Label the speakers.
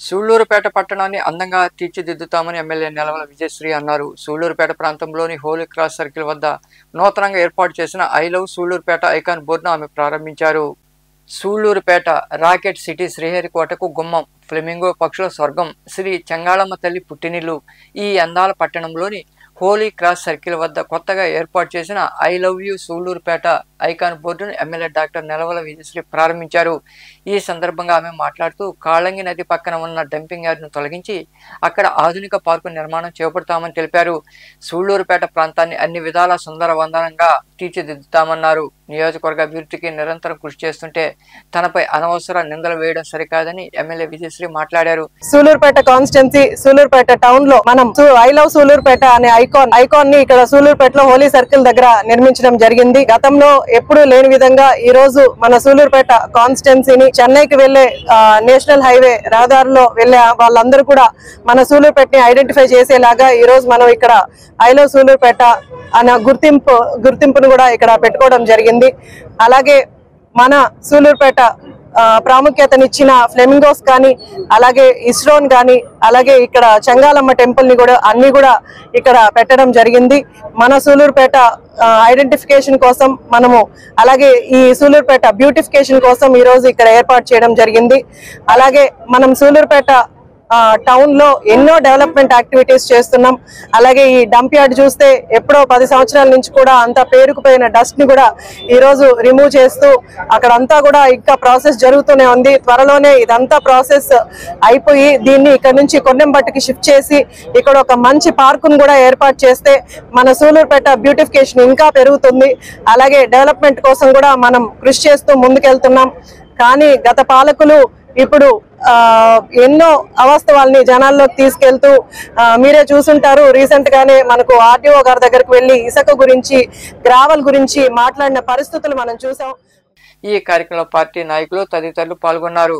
Speaker 1: సూళ్లూరుపేట పట్టణాన్ని అందంగా తీర్చిదిద్దుతామని ఎమ్మెల్యే నెలవల విజయశ్రీ అన్నారు. సూళ్లూరుపేట ప్రాంతంలోని హోలీ క్రాస్ సర్కిల్ వద్ద నూతనంగా ఏర్పాటు చేసిన ఐ లవ్ సూళ్లూరుపేట ఐకాన్ బోర్డును ఆమె ప్రారంభించారు. సూళ్లూరుపేట రాకెట్ సిటీ, శ్రీహరికోటకు గుమ్మం, ఫ్లెమింగో పక్షుల స్వర్గం, శ్రీ చెంగాళమ్మ తల్లి పుట్టినిల్లు. ఈ అందాల పట్టణంలోని హోలీ క్రాస్ సర్కిల్ వద్ద కొత్తగా ఏర్పాటు చేసిన I love you Sullurpeta icon బోర్డును ఎమ్మెల్యే డాక్టర్ నెలవల విజయశ్రీ ప్రారంభించారు. ఈ సందర్భంగా ఆమె మాట్లాడుతూ కాళంగి నది పక్కన ఉన్న డంపింగ్ యార్డ్ను తొలగించి అక్కడ ఆధునిక పార్కు నిర్మాణం చేపడతామని తెలిపారు. సూళ్లూరుపేట ప్రాంతాన్ని అన్ని విధాల సుందరవందనంగా తీర్చిదిద్దుతామన్నారు. నియోజకవర్గ అభివృద్ధికి నిరంతరం కృషి చేస్తుంటే తనపై అనవసర నిందలు వేయడం సరికాదని ఎమ్మెల్యే విజయశ్రీ మాట్లాడారు.
Speaker 2: సూళ్లూరుపేట కాన్స్టిట్యున్సీ సూళ్లూరుపేట టౌన్ లో మనం ఐ లవ్ సూళ్లూరుపేట అనే ఐకాన్ ని ఇక్కడ సూళ్లూరుపేటలో హోలీ సర్కిల్ దగ్గర నిర్మించడం జరిగింది. గతంలో ఎప్పుడూ లేని విధంగా ఈ రోజు మన సూళ్లూరుపేట కాన్స్టిట్యున్సీని చెన్నైకి వెళ్లే నేషనల్ హైవే రహదారిలో వెళ్లే వాళ్ళందరూ కూడా మన సూళ్లూరుపేటని ఐడెంటిఫై చేసేలాగా ఈ రోజు మనం ఇక్కడ ఐ లవ్ సూళ్లూరుపేట అనే గుర్తింపును కూడా ఇక్కడ పెట్టుకోవడం జరిగింది. అలాగే మన సూళ్లూరుపేట ప్రాముఖ్యతనిచ్చిన ఫ్లెమింగోస్ కానీ, అలాగే ఇస్రోన్ కానీ, అలాగే ఇక్కడ చెంగాళమ్మ టెంపుల్ ని కూడా అన్ని కూడా ఇక్కడ పెట్టడం జరిగింది. మన సూళ్లూరుపేట ఐడెంటిఫికేషన్ కోసం మనము, అలాగే ఈ సూళ్లూరుపేట బ్యూటిఫికేషన్ కోసం ఈ రోజు ఇక్కడ ఏర్పాటు చేయడం జరిగింది. అలాగే మనం సూళ్లూరుపేట టౌన్ లో ఎన్నో డెవలప్మెంట్ యాక్టివిటీస్ చేస్తున్నాం. అలాగే ఈ డంప్ యార్డ్ చూస్తే ఎప్పుడో 10 సంవత్సరాల నుంచి కూడా అంతా పేరుకుపోయిన డస్ట్ ని కూడా ఈ రోజు రిమూవ్ చేస్తూ అక్కడంతా కూడా ఇంకా ప్రాసెస్ జరుగుతూనే ఉంది. త్వరలోనే ఇదంతా ప్రాసెస్ అయిపోయి దీన్ని ఇక్కడ నుంచి కొన్నెంబట్టుకి షిఫ్ట్ చేసి ఇక్కడ ఒక మంచి పార్కును కూడా ఏర్పాటు చేస్తే మన సూళ్లూరుపేట బ్యూటిఫికేషన్ ఇంకా పెరుగుతుంది. అలాగే డెవలప్మెంట్ కోసం కూడా మనం కృషి చేస్తూ ముందుకెళ్తున్నాం. కానీ గత పాలకులు ఇప్పుడు ఎన్నో అవాస్తవాల్ని జనాల్లోకి తీసుకెళ్తూ మీరే చూసుంటారు. రీసెంట్ గానే మనకు ఆర్టీఓ గారి దగ్గరకు వెళ్లి ఇసుక గురించి, గ్రావెల్ గురించి మాట్లాడిన పరిస్థితులు మనం చూసాం.
Speaker 1: ఈ కార్యక్రమంలో పార్టీ నాయకులు తదితరులు పాల్గొన్నారు.